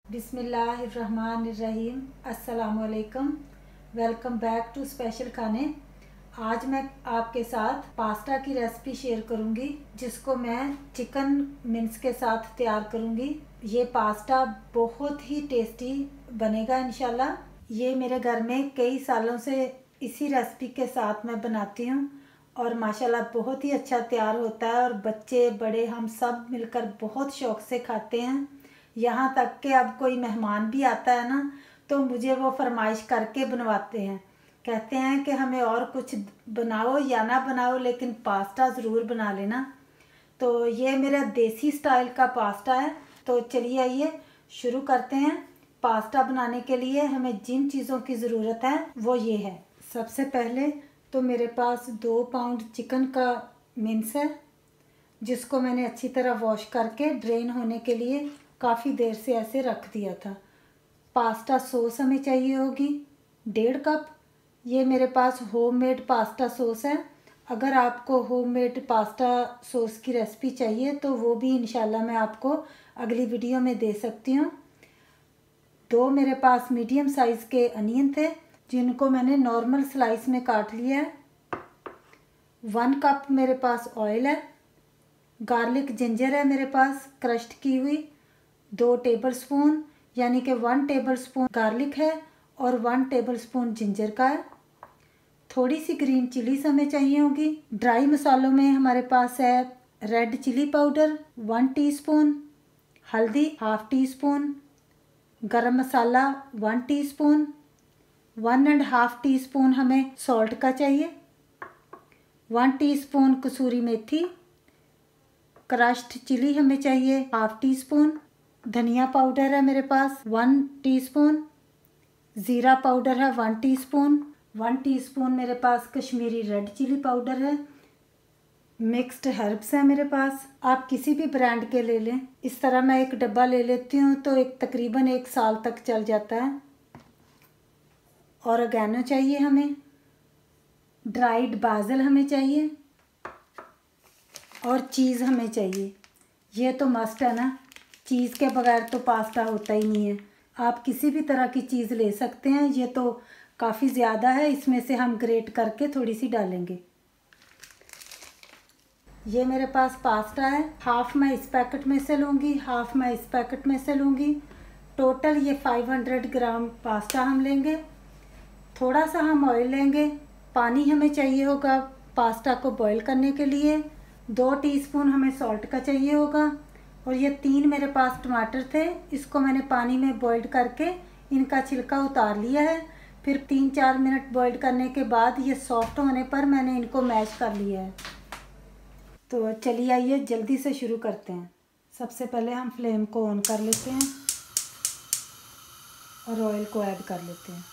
बिस्मिल्लाहिर्रहमानिर्रहीम। अस्सलामुअलैकुम। Welcome back to special खाने। आज मैं आपके साथ पास्ता की रेसिपी शेयर करूंगी, जिसको मैं चिकन मिन्स के साथ तैयार करूंगी। ये पास्ता बहुत ही टेस्टी बनेगा इंशाल्लाह। ये मेरे घर में कई सालों से इसी रेसिपी के साथ मैं बनाती हूँ और माशाल्लाह बहुत ही अच्छा तैयार होता है और बच्चे बड़े हम सब मिलकर बहुत शौक़ से खाते हैं। यहाँ तक कि अब कोई मेहमान भी आता है ना, तो मुझे वो फरमाइश करके बनवाते हैं। कहते हैं कि हमें और कुछ बनाओ या ना बनाओ, लेकिन पास्ता ज़रूर बना लेना। तो ये मेरा देसी स्टाइल का पास्ता है। तो चलिए आइए शुरू करते हैं। पास्ता बनाने के लिए हमें जिन चीज़ों की ज़रूरत है वो ये है। सबसे पहले तो मेरे पास 2 पाउंड चिकन का मिन्स है, जिसको मैंने अच्छी तरह वॉश करके ड्रेन होने के लिए काफ़ी देर से ऐसे रख दिया था। पास्ता सॉस हमें चाहिए होगी 1.5 कप। ये मेरे पास होममेड पास्ता सॉस है। अगर आपको होममेड पास्ता सॉस की रेसिपी चाहिए तो वो भी इंशाल्लाह मैं आपको अगली वीडियो में दे सकती हूँ। 2 मेरे पास मीडियम साइज़ के अनियन थे, जिनको मैंने नॉर्मल स्लाइस में काट लिया है। 1 कप मेरे पास ऑयल है। गार्लिक जिंजर है मेरे पास क्रश्ड की हुई। 2 टेबलस्पून यानी कि 1 टेबलस्पून गार्लिक है और 1 टेबलस्पून जिंजर का है। थोड़ी सी ग्रीन चिलीज हमें चाहिए होगी। ड्राई मसालों में हमारे पास है रेड चिली पाउडर 1 टीस्पून, हल्दी 1/2 टीस्पून, गरम मसाला 1 टीस्पून, 1.5 टीस्पून हमें सॉल्ट का चाहिए, 1 टीस्पून कसूरी मेथी, क्रश्ड चिली हमें चाहिए 1/2 टीस्पून, धनिया पाउडर है मेरे पास 1 टीस्पून, ज़ीरा पाउडर है 1 टीस्पून, 1 टीस्पून मेरे पास कश्मीरी रेड चिली पाउडर है। मिक्स्ड हर्ब्स है मेरे पास, आप किसी भी ब्रांड के ले लें। इस तरह मैं एक डब्बा ले लेती हूँ तो तकरीबन 1 साल तक चल जाता है। ऑरिगेनो चाहिए हमें, ड्राइड बाजल हमें चाहिए और चीज़ हमें चाहिए। ये तो मस्ट है ना, चीज़ के बगैर तो पास्ता होता ही नहीं है। आप किसी भी तरह की चीज़ ले सकते हैं। ये तो काफ़ी ज़्यादा है, इसमें से हम ग्रेट करके थोड़ी सी डालेंगे। ये मेरे पास पास्ता है, हाफ मैं इस पैकेट में से लूँगी, हाफ मैं इस पैकेट में से लूँगी। टोटल ये 500 ग्राम पास्ता हम लेंगे। थोड़ा सा हम ऑयल लेंगे। पानी हमें चाहिए होगा पास्ता को बॉईल करने के लिए। 2 टीस्पून हमें सॉल्ट का चाहिए होगा। और ये 3 मेरे पास टमाटर थे, इसको मैंने पानी में बॉइल्ड करके इनका छिलका उतार लिया है। फिर 3-4 मिनट बॉइल्ड करने के बाद ये सॉफ्ट होने पर मैंने इनको मैश कर लिया है। तो चलिए आइए जल्दी से शुरू करते हैं। सबसे पहले हम फ्लेम को ऑन कर लेते हैं और ऑयल को ऐड कर लेते हैं।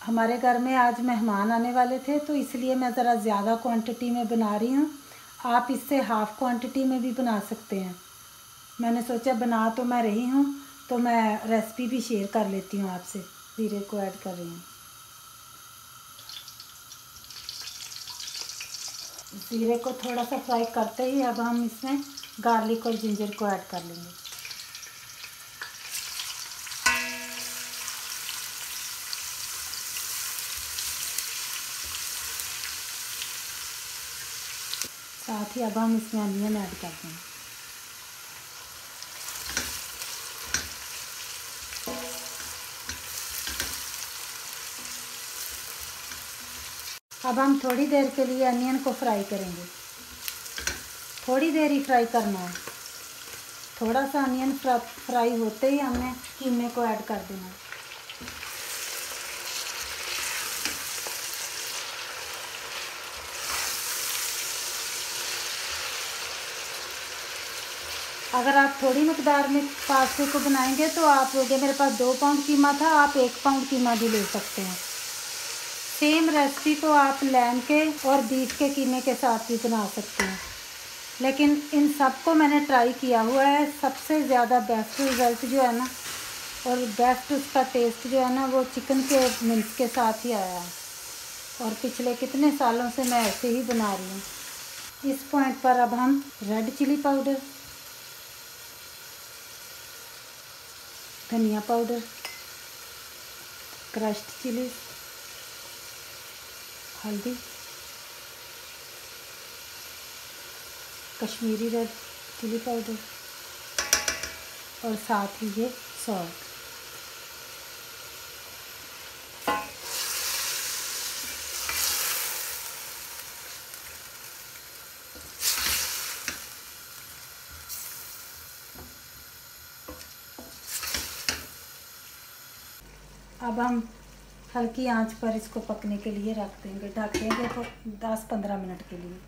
हमारे घर में आज मेहमान आने वाले थे, तो इसलिए मैं ज़रा ज़्यादा क्वांटिटी में बना रही हूँ। आप इससे हाफ़ क्वांटिटी में भी बना सकते हैं। मैंने सोचा बना तो मैं रही हूँ, तो मैं रेसिपी भी शेयर कर लेती हूँ आपसे। जीरे को ऐड कर रही हूँ। जीरे को थोड़ा सा फ्राई करते ही अब हम इसमें गार्लिक और जिंजर को ऐड कर लेंगे। साथ ही अब हम इसमें अनियन ऐड करते हैं। अब हम थोड़ी देर के लिए अनियन को फ्राई करेंगे। थोड़ी देर ही फ्राई करना है। थोड़ा सा अनियन फ्राई होते ही हमने कीमे को ऐड कर देना है। अगर आप थोड़ी मकदार में पास्ते को बनाएंगे तो आप लोगे, मेरे पास 2 पाउंड कीमा था, आप 1 पाउंड कीमा भी ले सकते हैं। सेम रेसिपी को आप लैम के और बीफ के कीमे के साथ भी बना सकते हैं, लेकिन इन सब को मैंने ट्राई किया हुआ है। सबसे ज़्यादा बेस्ट रिज़ल्ट जो है ना, और बेस्ट उसका टेस्ट जो है ना, वो चिकन के मिन्स के साथ ही आया है। और पिछले कितने सालों से मैं ऐसे ही बना रही हूँ। इस पॉइंट पर अब हम रेड चिली पाउडर, धनिया पाउडर, क्रश्ड चिली, हल्दी, कश्मीरी रेड चिली पाउडर और साथ ही ये सॉल्ट। अब हम हल्की आंच पर इसको पकने के लिए रख देंगे, ढक देंगे तो 10-15 मिनट के लिए।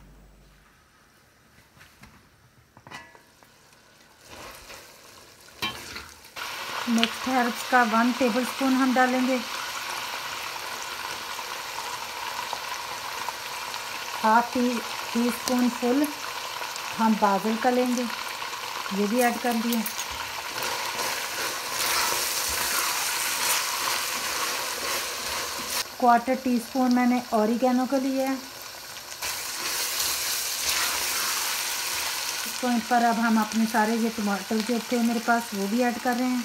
मिक्स्ड हर्ब्स का 1 टेबलस्पून हम डालेंगे, हाफ टी स्पून फुल हम बाजल का लेंगे, ये भी ऐड कर दिए। क्वार्टर टीस्पून मैंने ऑरिगेनो का लिया है। इस पॉइंट पर अब हम अपने सारे ये टमाटर जो थे मेरे पास वो भी ऐड कर रहे हैं।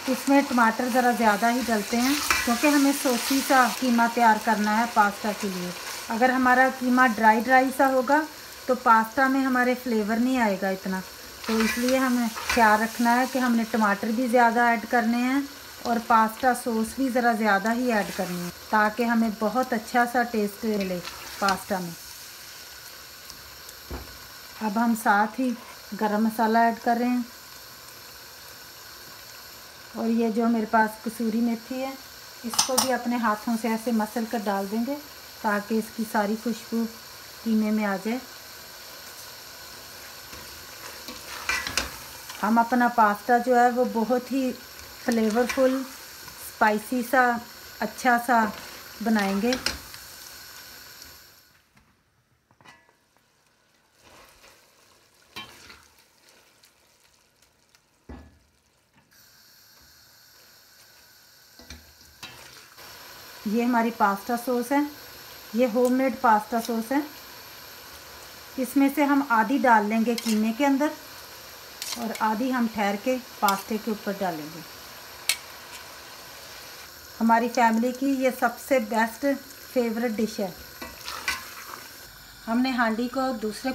इसमें टमाटर ज़रा ज़्यादा ही डलते हैं क्योंकि हमें सॉसी सा कीमा तैयार करना है पास्ता के लिए। अगर हमारा कीमा ड्राई सा होगा तो पास्ता में हमारे फ्लेवर नहीं आएगा इतना, तो इसलिए हमें ख्याल रखना है कि हमने टमाटर भी ज़्यादा ऐड करने हैं और पास्ता सॉस भी ज़रा ज़्यादा ही ऐड करनी है ताकि हमें बहुत अच्छा सा टेस्ट मिले पास्ता में। अब हम साथ ही गरम मसाला ऐड कर रहे हैं और ये जो मेरे पास कसूरी मेथी है इसको भी अपने हाथों से ऐसे मसल कर डाल देंगे ताकि इसकी सारी खुशबू कीमे में आ जाए। हम अपना पास्ता जो है वो बहुत ही फ्लेवरफुल स्पाइसी सा अच्छा सा बनाएंगे। ये हमारी पास्ता सॉस है, ये होममेड पास्ता सॉस है। इसमें से हम आधी डाल लेंगे कीमे के अंदर और आधी हम ठहर के पास्ते के ऊपर डालेंगे। हमारी फैमिली की ये सबसे बेस्ट फेवरेट डिश है। हमने हांडी को दूसरे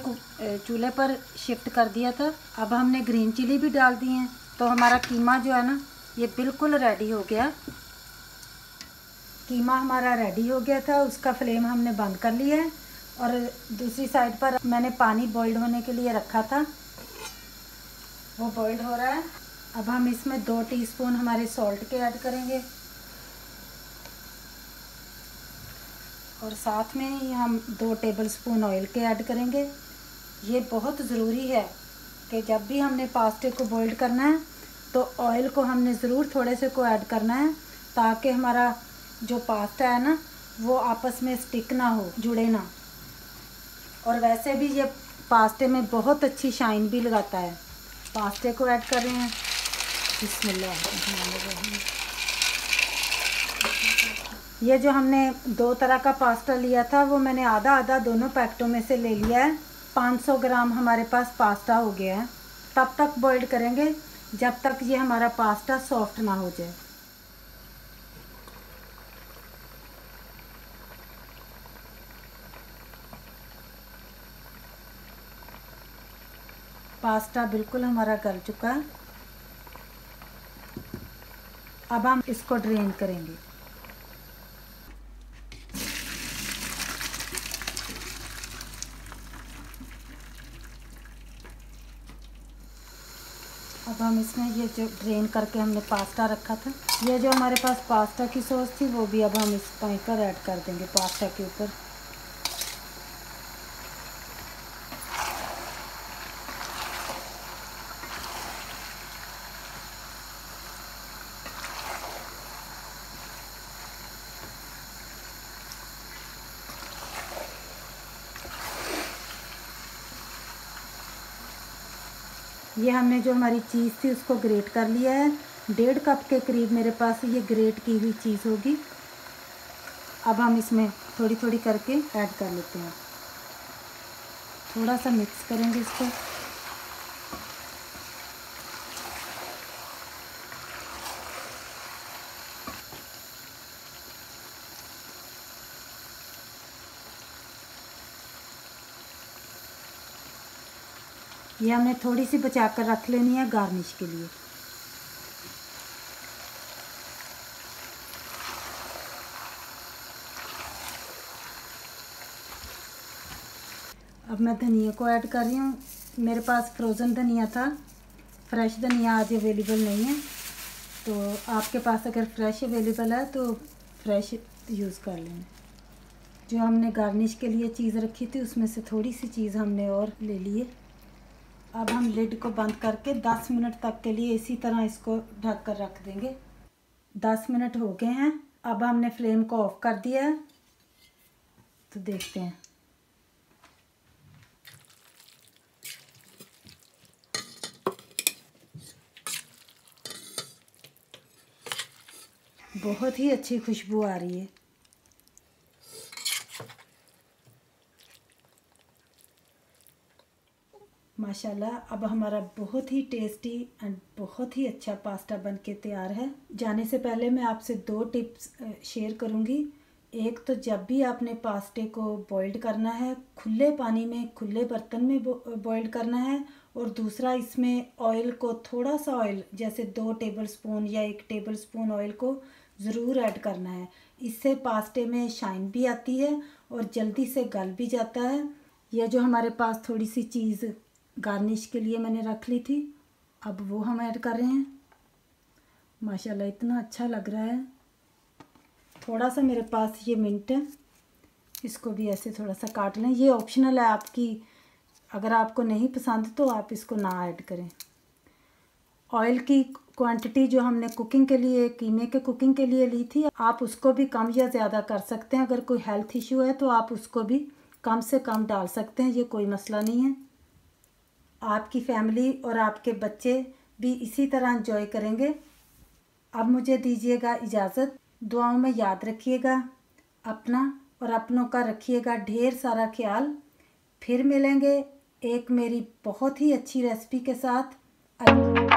चूल्हे पर शिफ्ट कर दिया था। अब हमने ग्रीन चिली भी डाल दी हैं तो हमारा कीमा जो है ना ये बिल्कुल रेडी हो गया। कीमा हमारा रेडी हो गया था, उसका फ्लेम हमने बंद कर लिया है और दूसरी साइड पर मैंने पानी बॉइल्ड होने के लिए रखा था, वो बॉइल्ड हो रहा है। अब हम इसमें 2 टीस्पून हमारे सॉल्ट के ऐड करेंगे और साथ में ही हम 2 टेबलस्पून ऑयल के ऐड करेंगे। ये बहुत ज़रूरी है कि जब भी हमने पास्ते को बॉइल्ड करना है तो ऑयल को हमने ज़रूर थोड़े से को ऐड करना है ताकि हमारा जो पास्ता है ना वो आपस में स्टिक ना हो, जुड़े ना। और वैसे भी ये पास्ते में बहुत अच्छी शाइन भी लगाता है। पास्ते को ऐड कर रहे हैं, बिस्मिल्लाह। ये जो हमने 2 तरह का पास्ता लिया था वो मैंने आधा आधा दोनों पैकेटों में से ले लिया है। 500 ग्राम हमारे पास पास्ता हो गया है। तब तक बॉइल्ड करेंगे जब तक ये हमारा पास्ता सॉफ्ट ना हो जाए। पास्ता बिल्कुल हमारा गल चुका है। अब हम इसको ड्रेन करेंगे। अब हम इसमें ये जो ड्रेन करके हमने पास्ता रखा था, ये जो हमारे पास पास्ता की सॉस थी वो भी अब हम इस पॉइंट पर ऐड कर देंगे पास्ता के ऊपर। ये हमने जो हमारी चीज़ थी उसको ग्रेट कर लिया है। 1.5 कप के करीब मेरे पास ये ग्रेट की हुई चीज़ होगी। अब हम इसमें थोड़ी थोड़ी करके ऐड कर लेते हैं। थोड़ा सा मिक्स करेंगे इसको। ये हमने थोड़ी सी बचा कर रख लेनी है गार्निश के लिए। अब मैं धनिया को ऐड कर रही हूँ। मेरे पास फ्रोज़न धनिया था, फ्रेश धनिया आज अवेलेबल नहीं है, तो आपके पास अगर फ्रेश अवेलेबल है तो फ्रेश यूज़ कर लें। जो हमने गार्निश के लिए चीज़ रखी थी उसमें से थोड़ी सी चीज़ हमने और ले ली है। अब हम लिड को बंद करके 10 मिनट तक के लिए इसी तरह इसको ढक कर रख देंगे। 10 मिनट हो गए हैं। अब हमने फ्लेम को ऑफ कर दिया है, तो देखते हैं। बहुत ही अच्छी खुशबू आ रही है। माशाल्लाह, अब हमारा बहुत ही टेस्टी एंड बहुत ही अच्छा पास्ता बनके तैयार है। जाने से पहले मैं आपसे 2 टिप्स शेयर करूंगी। एक तो जब भी आपने पास्ते को बॉइल्ड करना है, खुले पानी में खुले बर्तन में बॉइल्ड करना है। और दूसरा, इसमें ऑयल को थोड़ा सा ऑयल जैसे 2 टेबलस्पून या 1 टेबलस्पून ऑयल को ज़रूर ऐड करना है। इससे पास्ते में शाइन भी आती है और जल्दी से गल भी जाता है। यह जो हमारे पास थोड़ी सी चीज़ गार्निश के लिए मैंने रख ली थी, अब वो हम ऐड कर रहे हैं। माशाल्लाह, इतना अच्छा लग रहा है। थोड़ा सा मेरे पास ये मिंट है, इसको भी ऐसे थोड़ा सा काट लें। ये ऑप्शनल है आपकी, अगर आपको नहीं पसंद तो आप इसको ना ऐड करें। ऑयल की क्वांटिटी जो हमने कुकिंग के लिए, कीमे के कुकिंग के लिए ली थी, आप उसको भी कम या ज़्यादा कर सकते हैं। अगर कोई हेल्थ इशू है तो आप उसको भी कम से कम डाल सकते हैं, ये कोई मसला नहीं है। आपकी फैमिली और आपके बच्चे भी इसी तरह एंजॉय करेंगे। अब मुझे दीजिएगा इजाज़त। दुआओं में याद रखिएगा अपना और अपनों का रखिएगा ढेर सारा ख्याल। फिर मिलेंगे एक मेरी बहुत ही अच्छी रेसिपी के साथ।